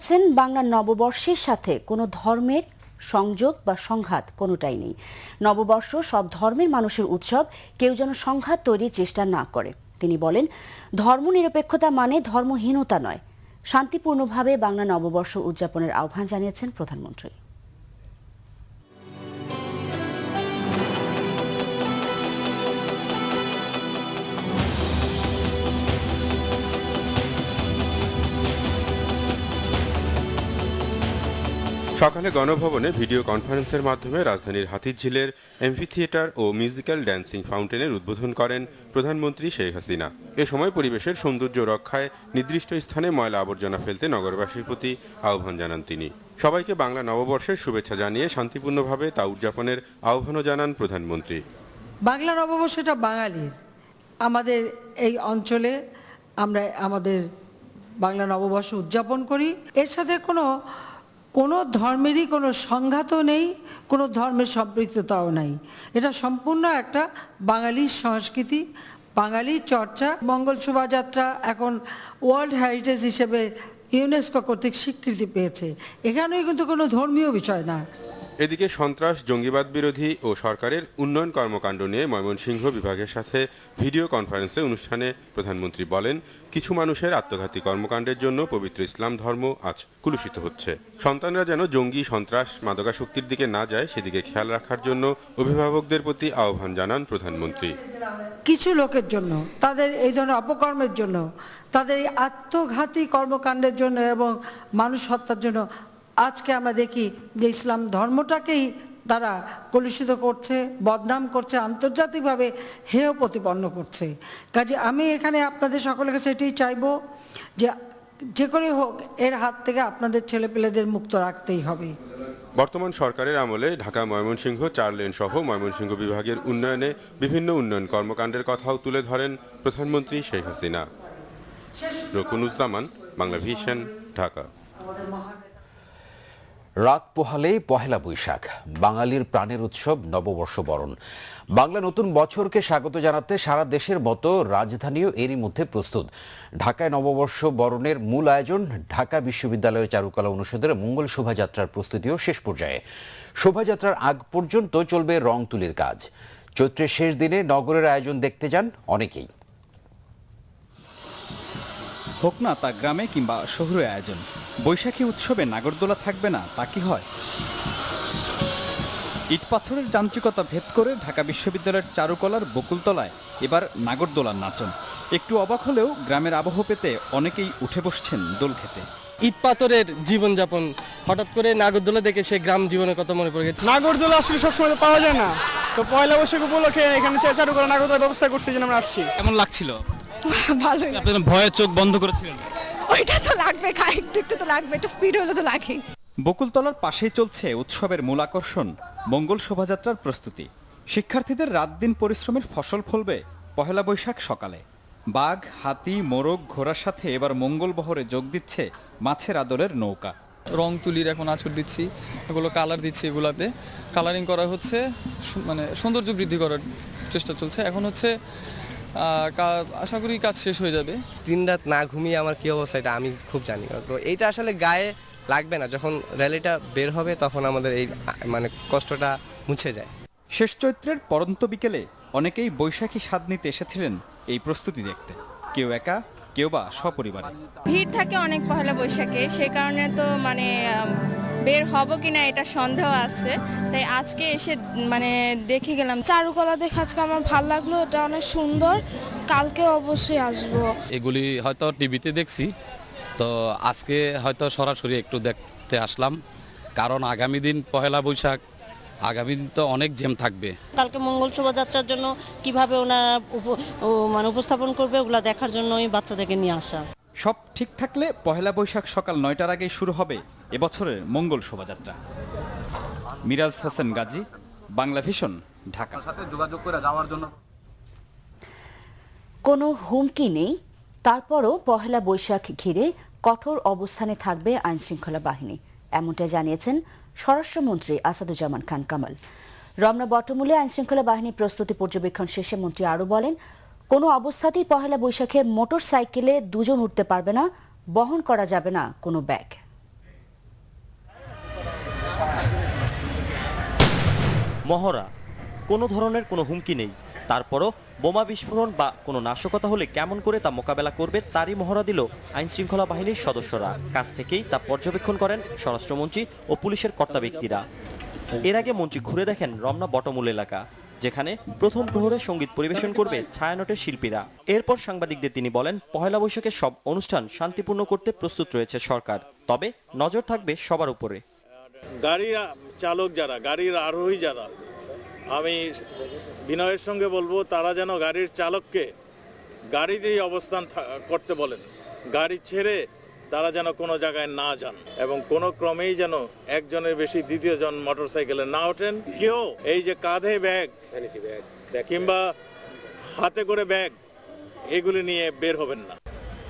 জানিয়েছেন বাংলা নববর্ষের সাথে কোনো ধর্মের সংযোগ বা সংঘাত কোনোটাই নেই। নববর্ষ সব ধর্মের মানুষের উৎসব, কেউ যেন সংঘাত তৈরির চেষ্টা না করে। তিনি বলেন, ধর্মনিরপেক্ষতা মানে ধর্মহীনতা নয়। শান্তিপূর্ণভাবে বাংলা নববর্ষ উদযাপনের আহ্বান জানিয়েছেন প্রধানমন্ত্রী। সকালে গণভবনে ভিডিও কনফারেন্সের মাধ্যমে রাজধানীর হাতিরঝিলের এমফি থিয়েটার ও মিউজিক্যাল ড্যান্সিং ফাউন্টেনের উদ্বোধন করেন প্রধানমন্ত্রী শেখ হাসিনা। এ সময় পরিবেশের সৌন্দর্য রক্ষায় নির্দিষ্ট স্থানে ময়লা আবর্জনা ফেলতে নগরবাসীর প্রতি আহ্বান জানান তিনি। সবাইকে বাংলা নববর্ষের শুভেচ্ছা জানিয়ে শান্তিপূর্ণভাবে তা উদযাপনের আহ্বানও জানান প্রধানমন্ত্রী। বাংলা নববর্ষটা বাঙালির। আমাদের এই অঞ্চলে আমরা আমাদের বাংলা নববর্ষ উদযাপন করি। এর সাথে কোনো ধর্মেরই কোনো সংঘাতও নেই, কোনো ধর্মের সম্পৃক্ততাও নাই। এটা সম্পূর্ণ একটা বাঙালির সংস্কৃতি, বাঙালির চর্চা। মঙ্গল শোভাযাত্রা এখন ওয়ার্ল্ড হেরিটেজ হিসেবে ইউনেস্কো কর্তৃক স্বীকৃতি পেয়েছে। এখানেও কিন্তু কোনো ধর্মীয় বিষয় না। এদিকে সন্ত্রাস, জঙ্গিবাদ বিরোধী ও সরকারের উন্নয়ন কর্মকাণ্ড নিয়ে ময়মনসিংহ বিভাগের সাথে ভিডিও কনফারেন্সে অনুষ্ঠানে প্রধানমন্ত্রী বলেন, কিছু মানুষের আত্মঘাতী কর্মকাণ্ডের জন্য পবিত্র ইসলাম ধর্ম আজ কুলুষিত হচ্ছে। সন্তানরা যেন জঙ্গি, সন্ত্রাস, মাদকাসক্তির দিকে না যায় সেদিকে খেয়াল রাখার জন্য অভিভাবকদের প্রতি আহ্বান জানান প্রধানমন্ত্রী। কিছু লোকের জন্য, তাদের এই ধরনের অপকর্মের জন্য, তাদের এই আত্মঘাতী কর্মকাণ্ডের জন্য এবং মানুষ হত্যার জন্য আজকে আমরা দেখি যে ইসলাম ধর্মটাকেই তারা কলুষিত করছে, বদনাম করছে, আন্তর্জাতিকভাবে হেয় প্রতিপন্ন করছে। কাজে আমি এখানে আপনাদের সকলের কাছে এটাই চাইবো যে করে হোক এর হাত থেকে আপনাদের ছেলেপেলেদের মুক্ত রাখতেই হবে। বর্তমান সরকারের আমলে ঢাকা ময়মনসিংহ 4 লেন সহ ময়মনসিংহ বিভাগের উন্নয়নে বিভিন্ন উন্নয়ন কর্মকাণ্ডের কথাও তুলে ধরেন প্রধানমন্ত্রী শেখ হাসিনা। রকুনুজ্জামান, বাংলা ভিশন, ঢাকা। রাত পোহালে পহেলা বৈশাখ, বাঙালির প্রাণের উৎসব নববর্ষ বরণ। বাংলা নতুন বছরকে স্বাগত জানাতে সারা দেশের মতো রাজধানীও এরই মধ্যে প্রস্তুত। ঢাকায় নববর্ষ বরণের মূল আয়োজন ঢাকা বিশ্ববিদ্যালয়ের চারুকলা অনুষদের মঙ্গল শোভাযাত্রার প্রস্তুতিও শেষ পর্যায়ে। শোভাযাত্রার আগ পর্যন্ত চলবে রং তুলির কাজ। চৈত্রের শেষ দিনে নগরের আয়োজন দেখতে যান অনেকেই। হোক না তা গ্রামে কিংবা শহুরে আয়োজন, বৈশাখী উৎসবে নাগরদোলা থাকবে না তা কি হয়? ইট পাথরের যান্ত্রিকতা ভেদ করে ঢাকা বিশ্ববিদ্যালয়ের চারুকলার বকুলতলায় এবার নাগরদোলার নাচন। একটু অবাক হলেও গ্রামের আবহ পেতে অনেকেই উঠে বসছেন দোল খেতে। ইট পাথরের জীবনযাপন, হঠাৎ করে নাগরদোলা দেখে সে গ্রাম জীবনের কথা মনে পড়ে গেছে। নাগরদোলা আসলে সবসময় পাওয়া যায় না, তো পয়লা বৈশাখ উপলক্ষে এখানে চারুকলা নাগরদোলার ব্যবস্থা করছি, যেন আমরা আসছি। কেমন লাগছিল? ভালোই। আপনারা ভয়ে চোখ বন্ধ করেছিলেন? ওইটা তো লাগবে, একটু তো লাগবে, একটু স্পিড হলে তো লাগে। বকুলতলার পাশেই চলছে উৎসবের মূল আকর্ষণ মঙ্গল শোভাযাত্রার প্রস্তুতি। শিক্ষার্থীদের রাত দিন পরিশ্রমের ফসল ফলবে পহেলা বৈশাখ সকালে। বাঘ, হাতি, মোরগ, ঘোড়ার সাথে এবার মঙ্গল বহরে যোগ দিচ্ছে মাছের আদলের নৌকা। রং তুলির এখন আঁচড় দিচ্ছি, এগুলো কালার দিচ্ছি, এগুলাতে কালারিং করা হচ্ছে, মানে সৌন্দর্য বৃদ্ধি করার চেষ্টা চলছে। এখন হচ্ছে কাজ, আশা করি কাজ শেষ হয়ে যাবে। দিন রাত না ঘুমিয়ে আমার কি অবস্থা এটা আমি খুব জানি। তো এইটা আসলে গায়ে লাগবে না, যখন র্যালিটা বের হবে তখন আমাদের এই মানে কষ্টটা মুছে যায়। শেষ চৈত্রের পরন্ত বিকেলে অনেকেই বৈশাখী স্বাদ নিতে এসেছিলেন এই প্রস্তুতি দেখতে, কেউ একা, কেউ বা সপরিবারে। ভিড় থাকে অনেক পহেলা বৈশাখে, সেই কারণে তো মানে বের হব কিনা এটা সন্দেহ আছে, তাই আজকে এসে মানে দেখে গেলাম। চারুকলা দেখে আজকে আমার ভালো লাগলো, এটা অনেক সুন্দর, কালকে অবশ্যই আসবো। এগুলি হয়তো টিভিতে দেখছি, তো আজকে হয়তো সরাসরি একটু দেখতে আসলাম, কারণ আগামী দিন পহেলা বৈশাখ, আগামী দিন তো অনেক জ্যাম থাকবে। কালকে মঙ্গল শোভাযাত্রার জন্য কিভাবে ওনারা মানে উপস্থাপন করবে ওগুলা দেখার জন্য ওই বাচ্চাদেরকে নিয়ে আসা। সব ঠিক থাকলে পহেলা বৈশাখ সকাল 9টার আগেই শুরু হবে এবছরের মঙ্গল শোভাযাত্রা। মিরাজ হোসেন গাজী, বাংলা ভিশন, ঢাকা। যোগাযোগ করে যাওয়ার জন্য কোনো হুমকি নেই, তারপরও পহেলা বৈশাখ ঘিরে কঠোর অবস্থানে থাকবে আইনশৃঙ্খলা বাহিনী, এমনটা জানিয়েছেন স্বরাষ্ট্রমন্ত্রী আসাদুজ্জামান খান কামাল। রমনা বটমূলে আইনশৃঙ্খলা বাহিনীর প্রস্তুতি পর্যবেক্ষণ শেষে মন্ত্রী আরও বলেন, কোনো অবস্থাতেই পহেলা বৈশাখে মোটর সাইকেলে দুজন উঠতে পারবে না, বহন করা যাবে না কোনো ব্যাগ। মহড়া, কোনো ধরনের কোনো হুমকি নেই, তারপরও বোমা বিস্ফোরণ বা কোনো নাশকতা হলে কেমন করে তা মোকাবেলা করবে তারই মহড়া দিল আইন শৃঙ্খলা বাহিনীর সদস্যরা। কাছ থেকেই তা পর্যবেক্ষণ করেন স্বরাষ্ট্রমন্ত্রী ও পুলিশের কর্তা ব্যক্তিরা। এর আগে মন্ত্রী ঘুরে দেখেন রমনা বটমূল এলাকা, যেখানে প্রথম প্রহরে সঙ্গীত পরিবেশন করবে ছায়ানটের শিল্পীরা। এরপর সাংবাদিকদের তিনি বলেন, পহেলা বৈশাখের সব অনুষ্ঠান শান্তিপূর্ণ করতে প্রস্তুত রয়েছে সরকার, তবে নজর থাকবে সবার উপরে। গাড়ির চালক যারা, গাড়ির আরোহী যারা, আমি বিনয়ের সঙ্গে বলবো তারা যেন গাড়ির চালককে গাড়িতেই অবস্থান করতে বলেন, গাড়ি ছেড়ে তারা যেন কোনো জায়গায় না যান এবং কোনো ক্রমেই যেন একজনের বেশি দ্বিতীয়জন মোটরসাইকেলে না ওঠেন। কেউ এই যে কাঁধে ব্যাগ কিংবা হাতে করে ব্যাগ এগুলি নিয়ে বের হবেন না।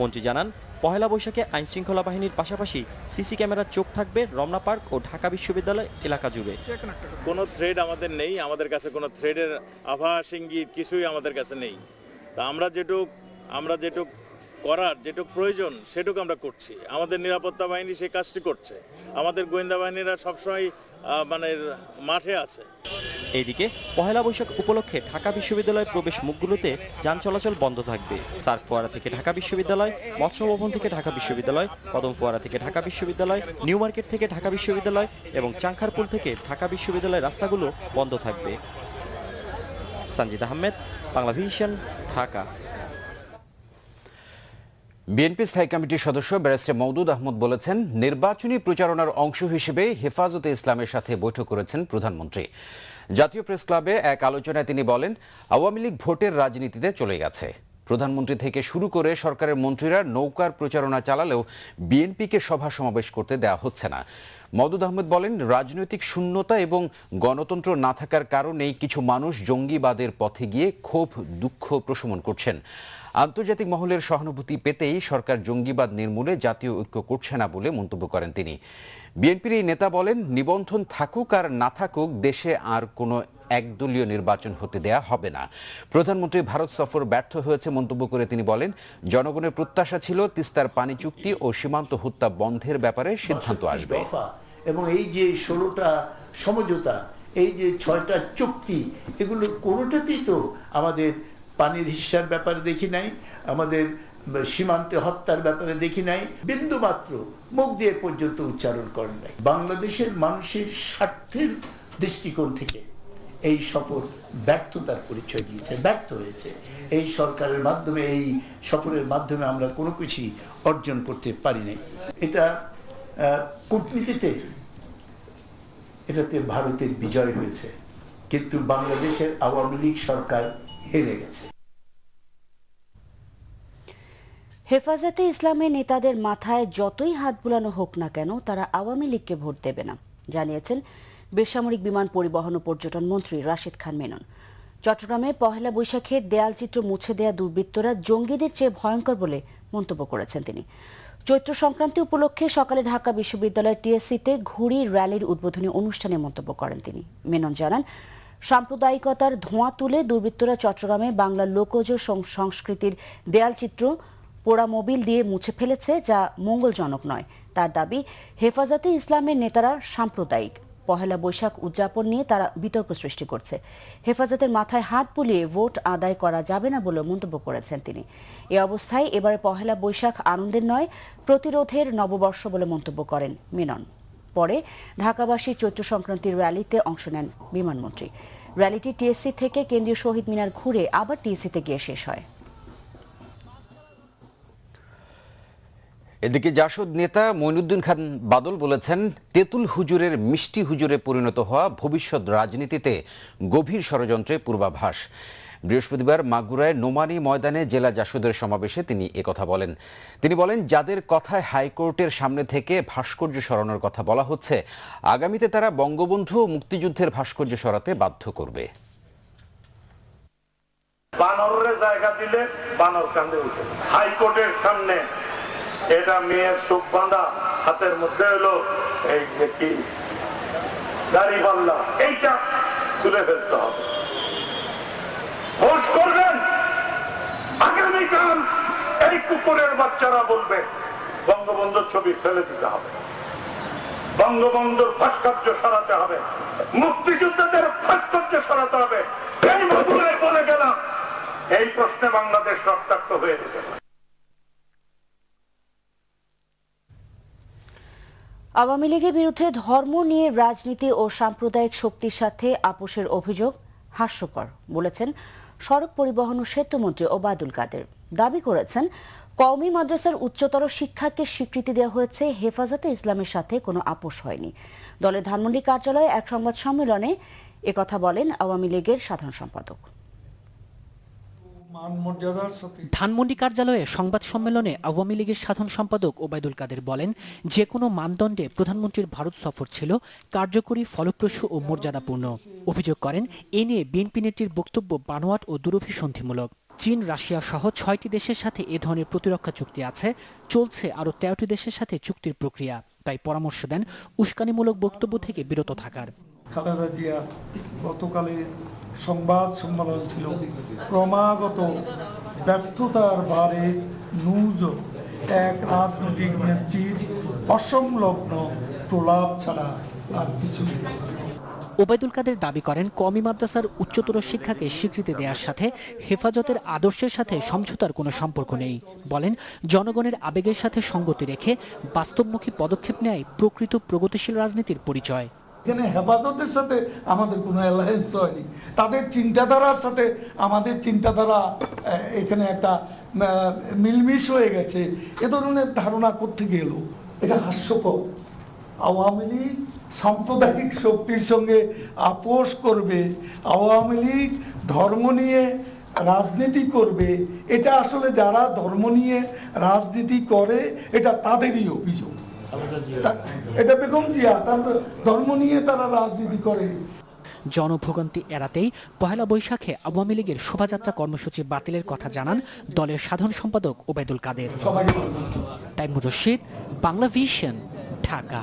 মন্ত্রী জানান, পহেলা বৈশাখে আইন শৃঙ্খলা বাহিনীর পাশাপাশি সিসি ক্যামেরার চোখ থাকবে রমনা পার্ক ও ঢাকা বিশ্ববিদ্যালয় এলাকা জুড়ে। কোনো থ্রেড আমাদের নেই, আমাদের কাছে কোনো থ্রেডের আভাস ইঙ্গিত কিছুই আমাদের কাছে নেই। তা আমরা যেটুক করার যেটুক প্রয়োজন সেটুকু আমরা করছি। আমাদের নিরাপত্তা বাহিনী সেই কাজটি করছে, আমাদের গোয়েন্দা বাহিনীরা সবসময় মাঠে আছে। এইদিকে পহেলা বৈশাখ উপলক্ষে ঢাকা বিশ্ববিদ্যালয়ের প্রবেশ মুখগুলোতে যান চলাচল বন্ধ থাকবে। সার্ক ফোয়ারা থেকে ঢাকা বিশ্ববিদ্যালয়, মৎস্য ভবন থেকে ঢাকা বিশ্ববিদ্যালয়, কদম ফোয়ারা থেকে ঢাকা বিশ্ববিদ্যালয়, নিউ মার্কেট থেকে ঢাকা বিশ্ববিদ্যালয় এবং চাংখারপুল থেকে ঢাকা বিশ্ববিদ্যালয়ের রাস্তাগুলো বন্ধ থাকবে। সঞ্জিদ আহমেদ, বাংলা ভিশন, ঢাকা। বিএনপি স্থায়ী কমিটির সদস্য ব্যারিস্টার মওদুদ আহমদ বলেছেন, নির্বাচনী প্রচারণার অংশ হিসেবে হেফাজতে ইসলামের সাথে বৈঠক করেছেন প্রধানমন্ত্রী। জাতীয় প্রেস ক্লাবে এক আলোচনায় তিনি বলেন, আওয়ামী লীগ ভোটের রাজনীতিতে চলে গেছে। প্রধানমন্ত্রী থেকে শুরু করে সরকারের মন্ত্রীরা নৌকার প্রচারণা চালালেও বিএনপিকে সভা সমাবেশ করতে দেওয়া হচ্ছে না। মওদুদ আহমদ বলেন, রাজনৈতিক শূন্যতা এবং গণতন্ত্র না থাকার কারণেই কিছু মানুষ জঙ্গিবাদের পথে গিয়ে ক্ষোভ দুঃখ প্রশমন করছেন। আন্তর্জাতিক মহলের সহানুভূতি পেতেই সরকার জঙ্গিবাদ নির্মূলে জাতীয় ঐক্য করছে না বলে মন্তব্য করেন তিনি। বিএনপির এই নেতা বলেন, নিবন্ধন থাকুক আর না থাকুক দেশে আর কোনো একদলীয় নির্বাচন হতে দেয়া হবে না। প্রধানমন্ত্রী ভারত সফর ব্যর্থ হয়েছে মন্তব্য করে তিনি বলেন, জনগণের প্রত্যাশা ছিল তিস্তার পানি চুক্তি ও সীমান্ত হত্যা বন্ধের ব্যাপারে সিদ্ধান্ত আসবে। এবং এই যে 16টা সমঝোতা, এই যে 6টা চুক্তি, এগুলো কোনোটাতেই তো আমাদের পানির হিস্সার ব্যাপারে দেখি নাই, আমাদের সীমান্তে হত্যার ব্যাপারে দেখি নাই, বিন্দু মাত্র মুখ দিয়ে পর্যন্ত উচ্চারণ করেন নাই। বাংলাদেশের মানুষের স্বার্থের দৃষ্টিকোণ থেকে এই সফর ব্যর্থতার পরিচয় দিয়েছে, ব্যর্থ হয়েছে। এই সরকারের মাধ্যমে, এই সফরের মাধ্যমে আমরা কোনো কিছুই অর্জন করতে পারি নাই। এটা কূটনীতিতে এটাতে ভারতের বিজয় হয়েছে, কিন্তু বাংলাদেশের আওয়ামী লীগ সরকার হেরে গেছে। হেফাজতে ইসলামের নেতাদের মাথায় যতই হাত বুলানো হোক না কেন, তারা আওয়ামী লীগকে ভোট দেবে না, জানিয়েছেন বেসামরিক বিমান পরিবহন ও পর্যটন মন্ত্রী রাশেদ খান মেনন। চট্টগ্রামে পহেলা বৈশাখের দেয়ালচিত্র মুছে দেয়া দুর্বৃত্তরা জঙ্গিদের চেয়ে ভয়ঙ্কর বলে মন্তব্য করেছেন তিনি। চৈত্র সংক্রান্তি উপলক্ষে সকালে ঢাকা বিশ্ববিদ্যালয়ের টিএসসিতে ঘুড়ি র্যালির উদ্বোধনী অনুষ্ঠানে মন্তব্য করেন তিনি। মেনন জানান, সাম্প্রদায়িকতার ধোঁয়া তুলে দুর্বৃত্তরা চট্টগ্রামে বাংলার লোকজ সংস্কৃতির দেয়ালচিত্র পোড়া মোবিল দিয়ে মুছে ফেলেছে, যা মঙ্গলজনক নয়। তার দাবি, হেফাজতে ইসলামের নেতারা সাম্প্রদায়িক। পহেলা বৈশাখ উদযাপন নিয়ে তারা বিতর্ক সৃষ্টি করছে। হেফাজতের মাথায় হাত বুলিয়ে ভোট আদায় করা যাবে না বলে মন্তব্য করেছেন তিনি। এ অবস্থায় এবারে পহেলা বৈশাখ আনন্দের নয়, প্রতিরোধের নববর্ষ বলে মন্তব্য করেন মেনন। পরে ঢাকাবাসী চৈত্র সংক্রান্তির র্যালিতে অংশ নেন বিমানমন্ত্রী। র্যালিটি টিএসসি থেকে কেন্দ্রীয় শহীদ মিনার ঘুরে আবার টিএসসিতে গিয়ে শেষ হয়। এদিকে জাসদ নেতা মঈনুদ্দিন খান বাদল বলেছেন, তেঁতুল হুজুরের মিষ্টি হুজুরে পরিণত হওয়া ভবিষ্যৎ রাজনীতিতে গভীর ষড়যন্ত্রের পূর্বাভাস। বৃহস্পতিবার মাগুরায় নোমানী ময়দানে জেলা জাসদের সমাবেশে তিনি একথা বলেন। তিনি বলেন, যাদের কথায় হাইকোর্টের সামনে থেকে ভাস্কর্য সরানোর কথা বলা হচ্ছে, আগামীতে তারা বঙ্গবন্ধু ও মুক্তিযুদ্ধের ভাস্কর্য সরাতে বাধ্য করবে। বানরের জায়গা দিলে বানর কান্দে উঠে। হাইকোর্টের সামনে এটা মেয়ের চোখ বাঁধা, হাতের মধ্যে হলো এই যে কি দাড়ি পাল্লা, এইটা তুলে ফেলতে হবে। ভোট করবেন, আগামীকাল এই কুকুরের বাচ্চারা বলবে বঙ্গবন্ধুর ছবি ফেলে দিতে হবে। বঙ্গবন্ধুর ভাস্কর্য সরাতে হবে, মুক্তিযোদ্ধাদের ভাস্কর্য সরাতে হবে। এই মধুরে বলে গেলাম, এই প্রশ্নে বাংলাদেশ রক্তাক্ত হয়ে যেতে। আওয়ামী লীগের বিরুদ্ধে ধর্ম নিয়ে রাজনীতি ও সাম্প্রদায়িক শক্তির সাথে আপোষের অভিযোগ হাস্যকর বলেছেন সড়ক পরিবহন ও সেতুমন্ত্রী ওবায়দুল কাদের। দাবি করেছেন কওমি মাদ্রাসার উচ্চতর শিক্ষাকে স্বীকৃতি দেওয়া হয়েছে, হেফাজতে ইসলামের সাথে কোনো আপোষ হয়নি। দলের ধানমন্ডি কার্যালয়ে এক সংবাদ সম্মেলনে একথা বলেন আওয়ামী লীগের সাধারণ সম্পাদক। ধানমন্ডি কার্যালয়ে সংবাদ সম্মেলনে আওয়ামী লীগের সাধারণ সম্পাদক ওবায়দুল কাদের বলেন, যে কোনো মানদণ্ডে প্রধানমন্ত্রীর ভারত সফর ছিল কার্যকরী, ফলপ্রসূ ও মর্যাদাপূর্ণ। অভিযোগ করেন, এ নিয়ে বিএনপি নেত্রীর বক্তব্য বানোয়াট ও দুরভিসন্ধিমূলক। চীন, রাশিয়া সহ 6টি দেশের সাথে এ ধরনের প্রতিরক্ষা চুক্তি আছে, চলছে আরও 13টি দেশের সাথে চুক্তির প্রক্রিয়া। তাই পরামর্শ দেন উস্কানিমূলক বক্তব্য থেকে বিরত থাকার। খালেদা জিয়া গতকালে সংবাদ সম্মেলন ছিল, ক্রমাগত ব্যর্থতার ভারে নুজ এক রাজনৈতিক নেত্রীর অসংলগ্ন প্রলাপ ছাড়া আর কিছু। ওবায়দুল কাদের দাবি করেন, কওমি মাদ্রাসার উচ্চতর শিক্ষাকে স্বীকৃতি দেওয়ার সাথে হেফাজতের আদর্শের সাথে সমঝোতার কোনো সম্পর্ক নেই। বলেন, জনগণের আবেগের সাথে সঙ্গতি রেখে বাস্তবমুখী পদক্ষেপ নেয় প্রকৃত প্রগতিশীল রাজনীতির পরিচয়। এখানে হেফাজতের সাথে আমাদের কোনো অ্যালায়েন্স হয়নি, তাদের চিন্তাধারার সাথে আমাদের চিন্তাধারা এখানে একটা মিলমিশ হয়ে গেছে। এ ধরনের ধারণা করতে গেল এটা হাস্যকর। আওয়ামী লীগ সাম্প্রদায়িক শক্তির সঙ্গে আপোষ করবে, আওয়ামী লীগ ধর্ম নিয়ে রাজনীতি করবে, এটা আসলে যারা ধর্ম নিয়ে রাজনীতি করে এটা তাদেরই অভিযোগ। এটা বেগম জিয়া, তার ধর্ম নিয়ে তারা রাজনীতি করে। জনভোগান্তি এড়াতেই পহেলা বৈশাখে আওয়ামী লীগের শোভাযাত্রা কর্মসূচি বাতিলের কথা জানান দলের সাধারণ সম্পাদক Obaidul Quader. Taimur Rashid, Bangla vision, Dhaka.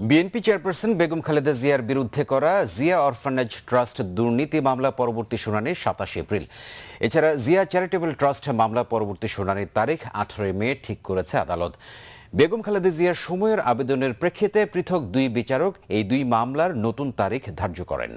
BNP chairperson Begum Khaleda জিয়ার বিরুদ্ধে করা জিয়া অরফানেজ ট্রাস্ট দুর্নীতি মামলা পরবর্তী শুনানি 27 এপ্রিল। এছাড়া জিয়া চ্যারিটেবল ট্রাস্ট মামলা পরবর্তী শুনানির তারিখ 18 মে ঠিক করেছে আদালত। বেগম খালেদা জিয়ার সময়ের আবেদনের প্রেক্ষিতে পৃথক 2 বিচারক এই 2 মামলার নতুন তারিখ ধার্য করেন।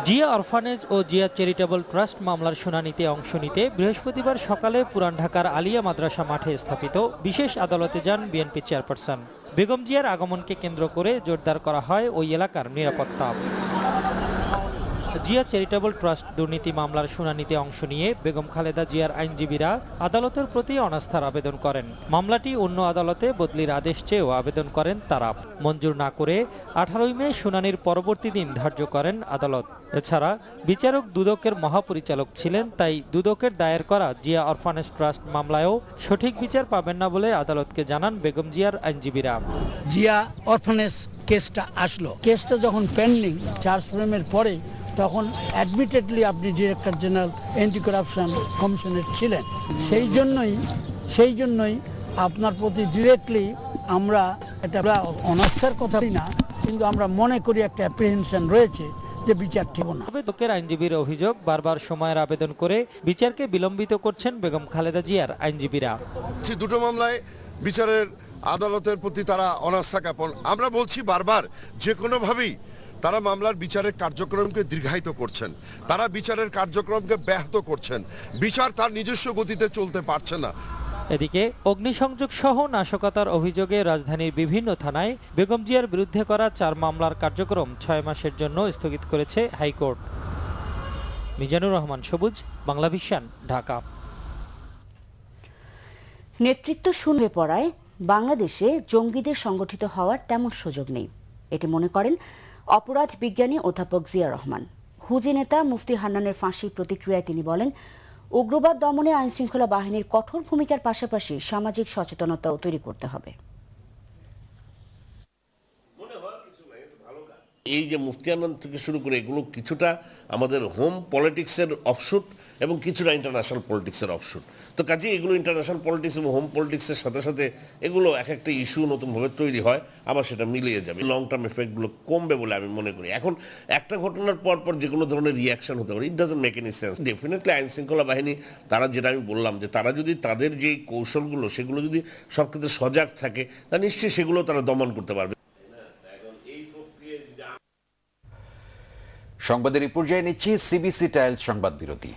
জিয়া অরফানেজ ও জিয়া চ্যারিটেবল ট্রাস্ট মামলার শুনানিতে অংশ নিতে বৃহস্পতিবার সকালে পুরান ঢাকার আলিয়া মাদ্রাসা মাঠে স্থাপিত বিশেষ আদালতে যান বিএনপি চেয়ারপারসন। বেগম জিয়ার আগমনকে কেন্দ্র করে জোরদার করা হয় ওই এলাকার নিরাপত্তা। জিয়া চ্যারিটেবল ট্রাস্ট দুর্নীতি মামলার শুনানিতে অংশ নিয়ে বেগম খালেদা জিয়ার আইনজীবীরা আদালতের প্রতি অনাস্থার আবেদন করেন। মামলাটি অন্য আদালতে বদলির আদেশ চেয়েও আবেদন করেন তারা। মঞ্জুর না করে 18 মে শুনানির পরবর্তী দিন ধার্য করেন আদালত। এছাড়া বিচারক দুদকের মহাপরিচালক ছিলেন, তাই দুদকের দায়ের করা জিয়া অরফানেজ ট্রাস্ট মামলায়ও সঠিক বিচার পাবেন না বলে আদালতকে জানান বেগম জিয়ার আইনজীবীরা। জিয়া অরফানেজ কেসটা আসলো, কেসটা যখন পেন্ডিং চার্জ ফ্রেমের পরে, তখন অ্যাডমিটেডলি আপনি ডিরেক্টর জেনারেল অ্যান্টি কারাপশন কমিশনের ছিলেন। সেই জন্যই আপনার প্রতি ডিরেক্টলি আমরা এটা অনাস্থার কথা না, কিন্তু আমরা মনে করি একটা অ্যাপ্রিহেনশন রয়েছে যে বিচার ঠিক না। দুদকের আইনজীবীর অভিযোগ, বারবার সময়ের আবেদন করে বিচারকে বিলম্বিত করছেন বেগম খালেদা জিয়ার আইনজীবীরা। দুটো মামলায় বিচারের আদালতের প্রতি তারা অনাস্থা জ্ঞাপন। আমরা বলছি বারবার, যে কোনোভাবেই তারা মামলার বিচারের কার্যক্রমকে দীর্ঘায়িত করছেন, তারা বিচারের কার্যক্রমকে ব্যাহত করছেন, বিচার তার নিজস্ব গতিতে চলতে পারছে না। এদিকে অগ্নিসংযোগ সহ নাশকতার অভিযোগে রাজধানীর বিভিন্ন থানায় বেগম জিয়ার বিরুদ্ধে করা 4 মামলার কার্যক্রম 6 মাসের জন্য স্থগিত করেছে হাইকোর্ট। মিজানুর রহমান সবুজ, বাংলা ভিশন, ঢাকা। নেতৃত্ব শূন্য হয়ে পড়ায় বাংলাদেশে জঙ্গিদের সংগঠিত হওয়ার তেমন সুযোগ নেই, এটি মনে করেন অপরাধ বিজ্ঞানী অধ্যাপক জিয়া রহমান। হুজি নেতা মুফতি হান্নানের ফাঁসির প্রতিক্রিয়ায় তিনি বলেন, উগ্রবাদ দমনে আইনশৃঙ্খলা বাহিনীর কঠোর ভূমিকার পাশাপাশি সামাজিক সচেতনতাও তৈরি করতে হবে। এই যে মুফতি আনন্দ থেকে শুরু করে এগুলো কিছুটা আমাদের হোম পলিটিক্সের অফশুট এবং কিছুটা ইন্টারন্যাশনাল পলিটিক্সের অফশুট। তো কাজে এগুলো ইন্টারন্যাশনাল পলিটিক্স এবং হোম পলিটিক্সের সাথে সাথে এগুলো এক একটা ইস্যু নতুনভাবে তৈরি হয়, আবার সেটা মিলিয়ে যাবে। লং টার্ম এফেক্টগুলো কমবে বলে আমি মনে করি। এখন একটা ঘটনার পর পর যে কোনো ধরনের রিয়াকশন হতে পারে, it doesn't make any sense. Definitely আইন শৃঙ্খলা বাহিনী তারা যেটা আমি বললাম যে তারা যদি তাদের যে কৌশলগুলো সেগুলো যদি সব ক্ষেত্রে সজাগ থাকে তা নিশ্চয়ই সেগুলো তারা দমন করতে পারবে। সংবাদের এই পর্যায়ে নিচ্ছি সিবিসি টাইলস সংবাদ বিরতি।